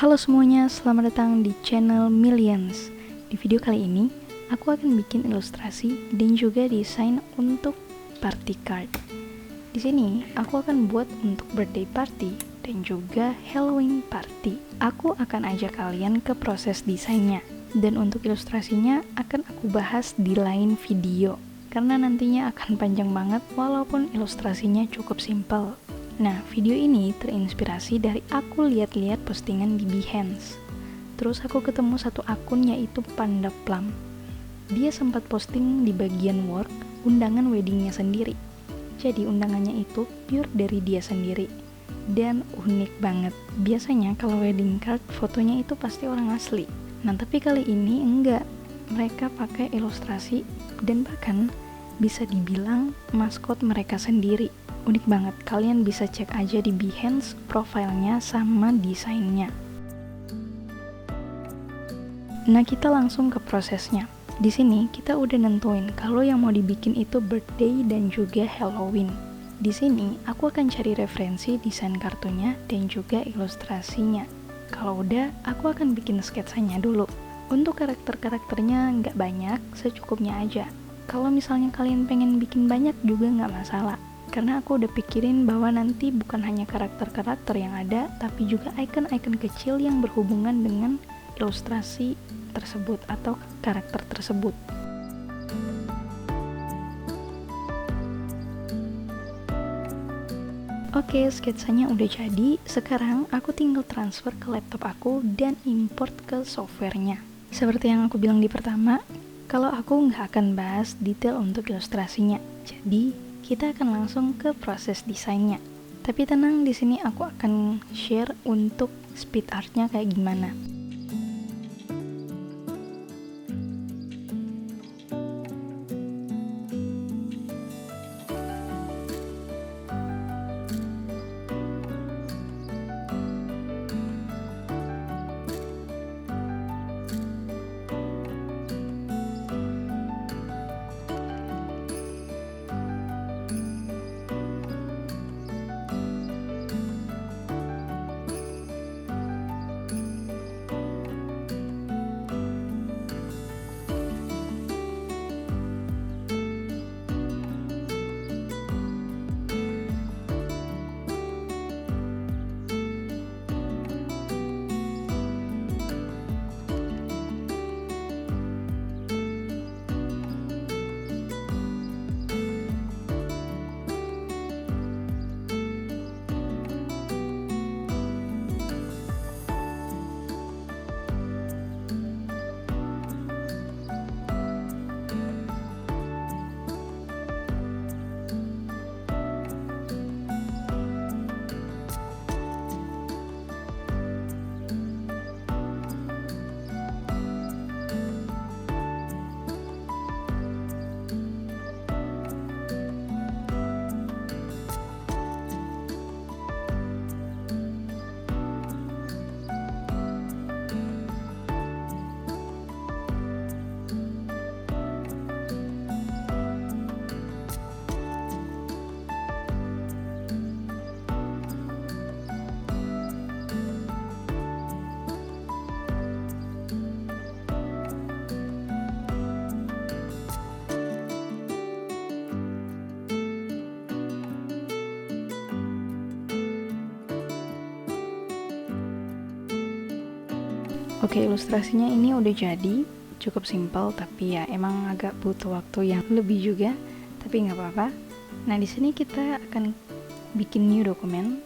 Halo semuanya, selamat datang di channel Millions. Di video kali ini, aku akan bikin ilustrasi dan juga desain untuk party card. Di sini, aku akan buat untuk birthday party dan juga Halloween party. Aku akan ajak kalian ke proses desainnya. Dan untuk ilustrasinya akan aku bahas di lain video. Karena nantinya akan panjang banget walaupun ilustrasinya cukup simpel. Nah, video ini terinspirasi dari aku lihat-lihat postingan di Behance. Terus aku ketemu satu akun yaitu Panda Plum. Dia sempat posting di bagian work undangan weddingnya sendiri. Jadi undangannya itu pure dari dia sendiri. Dan unik banget. Biasanya kalau wedding card fotonya itu pasti orang asli. Nah, tapi kali ini enggak. Mereka pakai ilustrasi dan bahkan bisa dibilang maskot mereka sendiri. Unik banget, kalian bisa cek aja di Behance profilnya sama desainnya. Nah, kita langsung ke prosesnya. Di sini kita udah nentuin kalau yang mau dibikin itu birthday dan juga Halloween. Di sini aku akan cari referensi desain kartunya dan juga ilustrasinya. Kalau udah, aku akan bikin sketsanya dulu. Untuk karakter-karakternya nggak banyak, secukupnya aja. Kalau misalnya kalian pengen bikin banyak juga nggak masalah. Karena aku udah pikirin bahwa nanti bukan hanya karakter-karakter yang ada, tapi juga icon-icon kecil yang berhubungan dengan ilustrasi tersebut atau karakter tersebut. Oke, sketsanya udah jadi. Sekarang aku tinggal transfer ke laptop aku dan import ke softwarenya. Seperti yang aku bilang di pertama, kalau aku nggak akan bahas detail untuk ilustrasinya. Jadi, kita akan langsung ke proses desainnya. Tapi tenang, di sini aku akan share untuk speed artnya kayak gimana. Oke, ilustrasinya ini udah jadi, cukup simpel tapi ya emang agak butuh waktu yang lebih juga, tapi nggak apa-apa. Nah, di sini kita akan bikin new dokumen.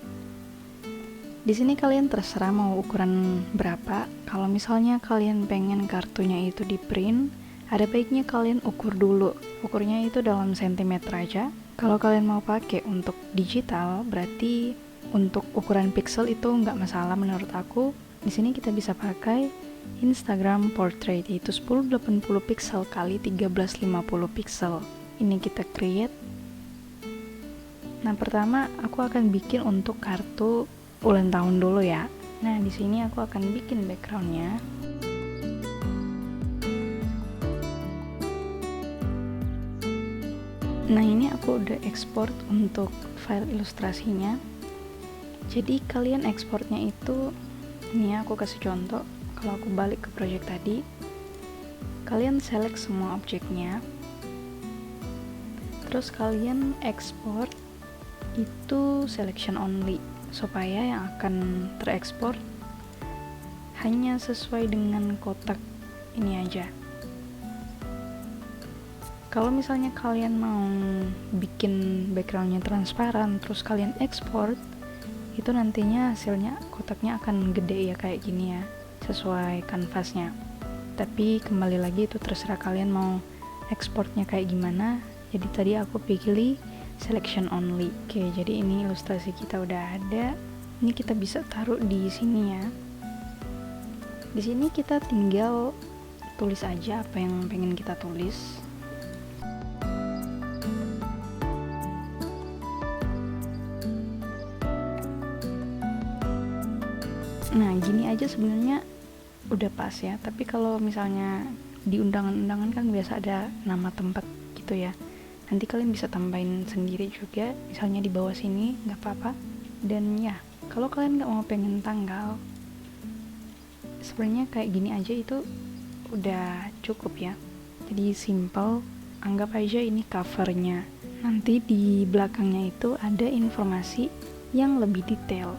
Di sini kalian terserah mau ukuran berapa. Kalau misalnya kalian pengen kartunya itu di print, ada baiknya kalian ukur dulu. Ukurnya itu dalam sentimeter aja. Kalau kalian mau pakai untuk digital, berarti untuk ukuran pixel itu nggak masalah menurut aku. Di sini kita bisa pakai Instagram Portrait, yaitu 1080 pixel kali 1350 pixel. Ini kita create. Nah, pertama aku akan bikin untuk kartu ulang tahun dulu ya. Nah, di sini aku akan bikin backgroundnya. Nah, ini aku udah export untuk file ilustrasinya. Jadi kalian ekspornya itu Ini aku kasih contoh. Kalau aku balik ke project tadi, kalian select semua objeknya, terus kalian export itu selection only, supaya yang akan terekspor hanya sesuai dengan kotak ini aja. Kalau misalnya kalian mau bikin backgroundnya transparan terus kalian export, itu nantinya hasilnya kotaknya akan gede ya, kayak gini ya, sesuai kanvasnya. Tapi kembali lagi itu terserah kalian mau ekspornya kayak gimana. Jadi tadi aku pilih selection only. Oke, jadi ini ilustrasi kita udah ada. Ini kita bisa taruh di sini ya. Di sini kita tinggal tulis aja apa yang pengen kita tulis. Nah, gini aja sebenarnya udah pas ya. Tapi kalau misalnya di undangan-undangan kan biasa ada nama tempat gitu ya. Nanti kalian bisa tambahin sendiri juga, misalnya di bawah sini, nggak apa-apa. Dan ya, kalau kalian nggak mau pengen tanggal, sebenarnya kayak gini aja itu udah cukup ya. Jadi simple, anggap aja ini covernya. Nanti di belakangnya itu ada informasi yang lebih detail.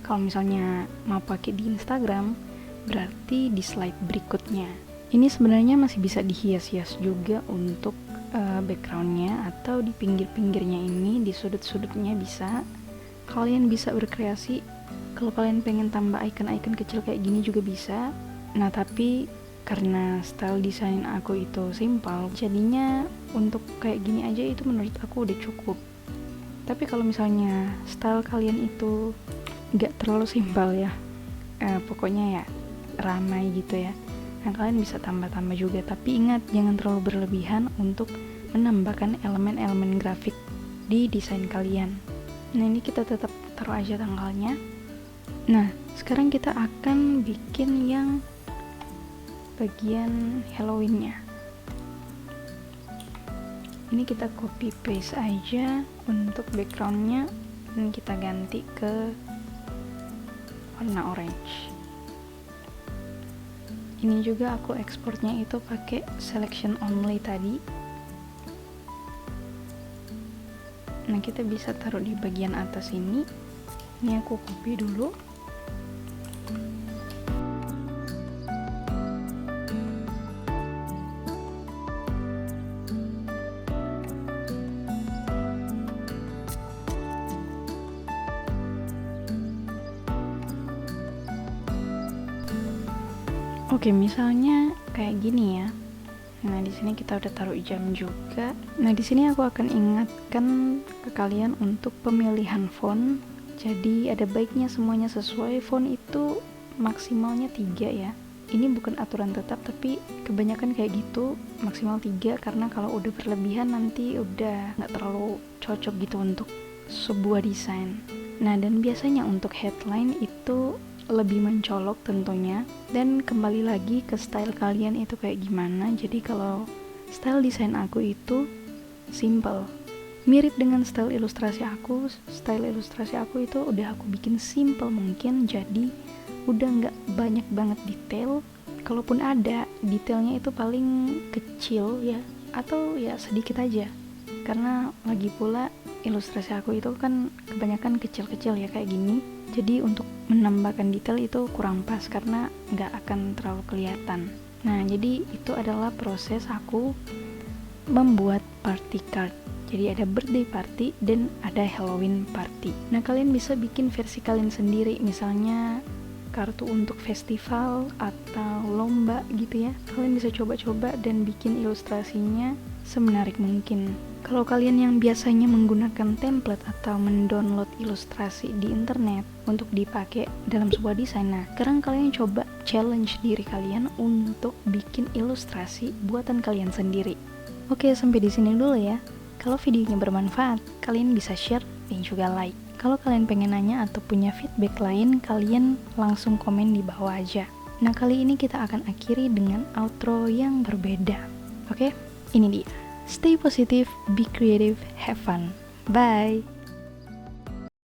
Kalau misalnya mau pakai di Instagram, berarti di slide berikutnya. Ini sebenarnya masih bisa dihias-hias juga untuk backgroundnya, atau di pinggir-pinggirnya ini, di sudut-sudutnya bisa. Kalian bisa berkreasi. Kalau kalian pengen tambah icon-icon kecil kayak gini juga bisa. Nah, tapi karena style desain aku itu simple, jadinya untuk kayak gini aja itu menurut aku udah cukup. Tapi kalau misalnya style kalian itu gak terlalu simpel ya, pokoknya ya ramai gitu ya, nah kalian bisa tambah-tambah juga. Tapi ingat, jangan terlalu berlebihan untuk menambahkan elemen-elemen grafik di desain kalian. Nah, ini kita tetap taruh aja tanggalnya. Nah, sekarang kita akan bikin yang bagian Halloween-nya. Ini kita copy paste aja untuk background-nya, dan kita ganti ke warna orange. Ini juga aku ekspornya itu pakai selection only tadi. Nah, kita bisa taruh di bagian atas ini. Ini aku copy dulu. Oke, misalnya kayak gini ya. Nah, di sini kita udah taruh jam juga. Nah, di sini aku akan ingatkan ke kalian untuk pemilihan font. Jadi ada baiknya semuanya sesuai. Font itu maksimalnya 3 ya. Ini bukan aturan tetap, tapi kebanyakan kayak gitu, maksimal 3, karena kalau udah berlebihan nanti udah nggak terlalu cocok gitu untuk sebuah desain. Nah, dan biasanya untuk headline itu lebih mencolok tentunya, dan kembali lagi ke style kalian itu kayak gimana. Jadi kalau style desain aku itu simple, mirip dengan style ilustrasi aku. Style ilustrasi aku itu udah aku bikin simple mungkin, jadi udah nggak banyak banget detail. Kalaupun ada detailnya itu paling kecil ya, atau ya sedikit aja, karena lagi pula ilustrasi aku itu kan kebanyakan kecil-kecil ya kayak gini. Jadi untuk menambahkan detail itu kurang pas karena nggak akan terlalu kelihatan. Nah, jadi itu adalah proses aku membuat party card. Jadi ada birthday party dan ada Halloween party. Nah, kalian bisa bikin versi kalian sendiri, misalnya kartu untuk festival atau lomba gitu ya. Kalian bisa coba-coba dan bikin ilustrasinya semenarik mungkin. Kalau kalian yang biasanya menggunakan template atau mendownload ilustrasi di internet untuk dipakai dalam sebuah desain, nah sekarang kalian coba challenge diri kalian untuk bikin ilustrasi buatan kalian sendiri. Oke, sampai di sini dulu ya. Kalau videonya bermanfaat, kalian bisa share dan juga like. Kalau kalian pengen nanya atau punya feedback lain, kalian langsung komen di bawah aja. Nah, kali ini kita akan akhiri dengan outro yang berbeda. Oke, ini dia. Stay positive, be creative, have fun. Bye!